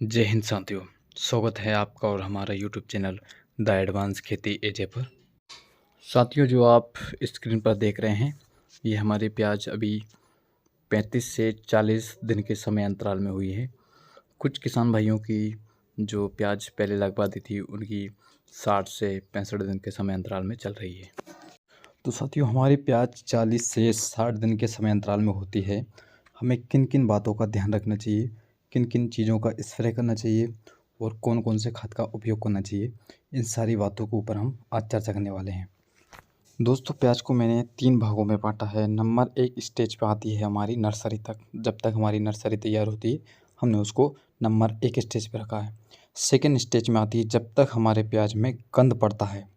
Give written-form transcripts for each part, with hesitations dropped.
जय हिंद साथियों। स्वागत है आपका और हमारा यूट्यूब चैनल द एडवांस खेती एजे पर। साथियों, जो आप स्क्रीन पर देख रहे हैं ये हमारी प्याज अभी 35 से 40 दिन के समय अंतराल में हुई है। कुछ किसान भाइयों की जो प्याज पहले लगवा दी थी उनकी 60 से 65 दिन के समय अंतराल में चल रही है। तो साथियों, हमारी प्याज 40 से 60 दिन के समय अंतराल में होती है। हमें किन किन बातों का ध्यान रखना चाहिए, किन किन चीज़ों का स्प्रे करना चाहिए और कौन कौन से खाद का उपयोग करना चाहिए, इन सारी बातों के ऊपर हम आज चर्चा करने वाले हैं। दोस्तों, प्याज को मैंने 3 भागों में बांटा है। नंबर 1 स्टेज पे आती है हमारी नर्सरी तक। जब तक हमारी नर्सरी तैयार होती है हमने उसको नंबर 1 स्टेज पे रखा है। सेकेंड स्टेज में आती है जब तक हमारे प्याज में कंद पड़ता है।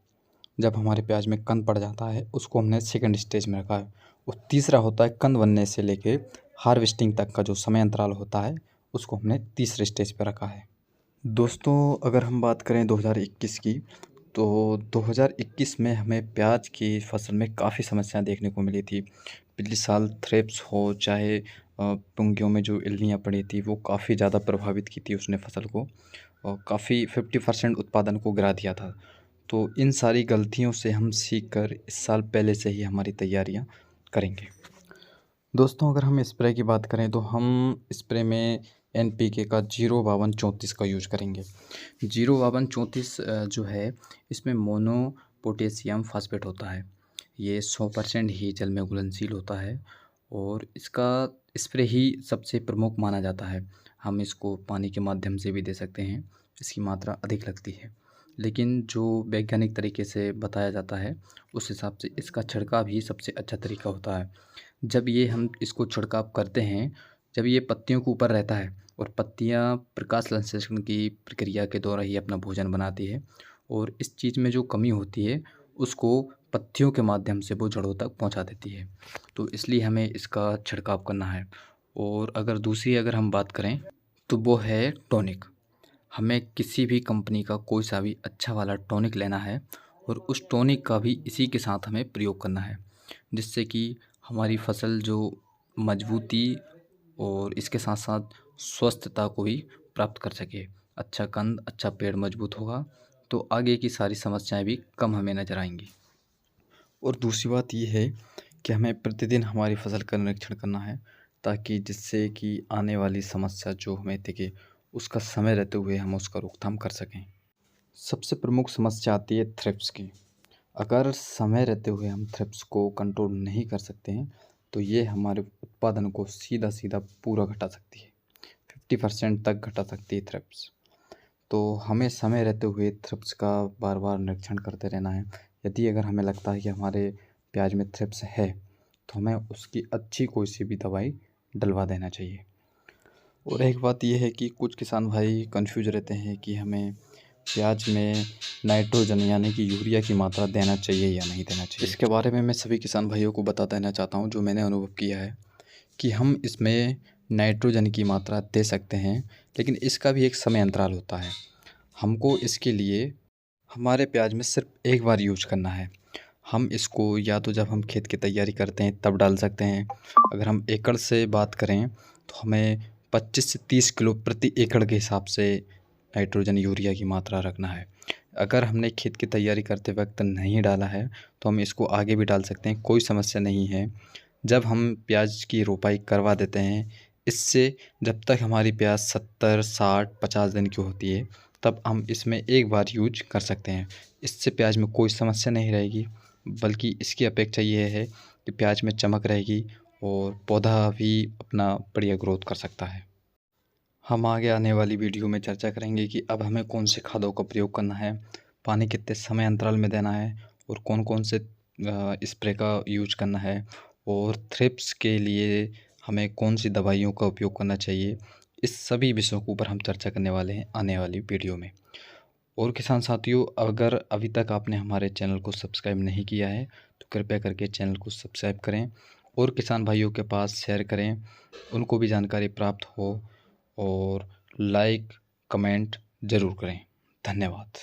जब हमारे प्याज में कंद पड़ जाता है उसको हमने सेकंड स्टेज में रखा है। और तीसरा होता है कंद बनने से लेके हार्वेस्टिंग तक का जो समय अंतराल होता है उसको हमने तीसरे स्टेज पर रखा है। दोस्तों, अगर हम बात करें 2021 की, तो 2021 में हमें प्याज की फसल में काफ़ी समस्याएं देखने को मिली थी। पिछले साल थ्रिप्स हो चाहे पुंगियों में जो इल्लियाँ पड़ी थी वो काफ़ी ज़्यादा प्रभावित की थी उसने फसल को, और काफ़ी 50% उत्पादन को गिरा दिया था। तो इन सारी गलतियों से हम सीख कर इस साल पहले से ही हमारी तैयारियां करेंगे। दोस्तों, अगर हम स्प्रे की बात करें तो हम स्प्रे में एनपीके का 05234 का यूज करेंगे। 05234 जो है इसमें मोनो पोटेशियम फास्फेट होता है। ये 100% ही जल में घुलनशील होता है और इसका स्प्रे ही सबसे प्रमुख माना जाता है। हम इसको पानी के माध्यम से भी दे सकते हैं, इसकी मात्रा अधिक लगती है, लेकिन जो वैज्ञानिक तरीके से बताया जाता है उस हिसाब से इसका छिड़काव ही सबसे अच्छा तरीका होता है। जब ये हम इसको छिड़काव करते हैं, जब ये पत्तियों के ऊपर रहता है और पत्तियाँ प्रकाश संश्लेषण की प्रक्रिया के द्वारा ही अपना भोजन बनाती है, और इस चीज़ में जो कमी होती है उसको पत्तियों के माध्यम से वो जड़ों तक पहुंचा देती है। तो इसलिए हमें इसका छिड़काव करना है। और अगर हम बात करें तो वो है टॉनिक। हमें किसी भी कंपनी का कोई सा भी अच्छा वाला टॉनिक लेना है और उस टॉनिक का भी इसी के साथ हमें प्रयोग करना है, जिससे कि हमारी फसल जो मजबूती और इसके साथ साथ स्वस्थता को भी प्राप्त कर सके। अच्छा कंद, अच्छा पेड़ मजबूत होगा तो आगे की सारी समस्याएं भी कम हमें नज़र आएंगी। और दूसरी बात ये है कि हमें प्रतिदिन हमारी फसल का निरीक्षण करना है, ताकि जिससे कि आने वाली समस्या जो हमें दिखे उसका समय रहते हुए हम उसका रोकथाम कर सकें। सबसे प्रमुख समस्या आती है थ्रिप्स की। अगर समय रहते हुए हम थ्रिप्स को कंट्रोल नहीं कर सकते हैं तो ये हमारे उत्पादन को सीधा सीधा पूरा घटा सकती है, 50% तक घटा सकती है थ्रिप्स। तो हमें समय रहते हुए थ्रिप्स का बार बार निरीक्षण करते रहना है। यदि अगर हमें लगता है कि हमारे प्याज में थ्रिप्स है तो हमें उसकी अच्छी कोई सी भी दवाई डलवा देना चाहिए। और एक बात यह है कि कुछ किसान भाई कंफ्यूज रहते हैं कि हमें प्याज में नाइट्रोजन यानी कि यूरिया की मात्रा देना चाहिए या नहीं देना चाहिए। इसके बारे में मैं सभी किसान भाइयों को बता देना चाहता हूँ जो मैंने अनुभव किया है कि हम इसमें नाइट्रोजन की मात्रा दे सकते हैं, लेकिन इसका भी एक समय अंतराल होता है। हमको इसके लिए हमारे प्याज में सिर्फ एक बार यूज करना है। हम इसको या तो जब हम खेत की तैयारी करते हैं तब डाल सकते हैं। अगर हम एकड़ से बात करें तो हमें 25 से 30 किलो प्रति एकड़ के हिसाब से नाइट्रोजन यूरिया की मात्रा रखना है। अगर हमने खेत की तैयारी करते वक्त नहीं डाला है तो हम इसको आगे भी डाल सकते हैं, कोई समस्या नहीं है। जब हम प्याज की रोपाई करवा देते हैं, इससे जब तक हमारी प्याज 70, 60, 50 दिन की होती है तब हम इसमें एक बार यूज कर सकते हैं। इससे प्याज में कोई समस्या नहीं रहेगी, बल्कि इसकी अपेक्षा ये है कि प्याज में चमक रहेगी और पौधा भी अपना बढ़िया ग्रोथ कर सकता है। हम आगे आने वाली वीडियो में चर्चा करेंगे कि अब हमें कौन से खादों का प्रयोग करना है, पानी कितने समय अंतराल में देना है और कौन कौन से स्प्रे का यूज करना है, और थ्रिप्स के लिए हमें कौन सी दवाइयों का उपयोग करना चाहिए। इस सभी विषयों के ऊपर हम चर्चा करने वाले हैं आने वाली वीडियो में। और किसान साथियों, अगर अभी तक आपने हमारे चैनल को सब्सक्राइब नहीं किया है तो कृपया करके चैनल को सब्सक्राइब करें और किसान भाइयों के पास शेयर करें, उनको भी जानकारी प्राप्त हो। और लाइक कमेंट ज़रूर करें। धन्यवाद।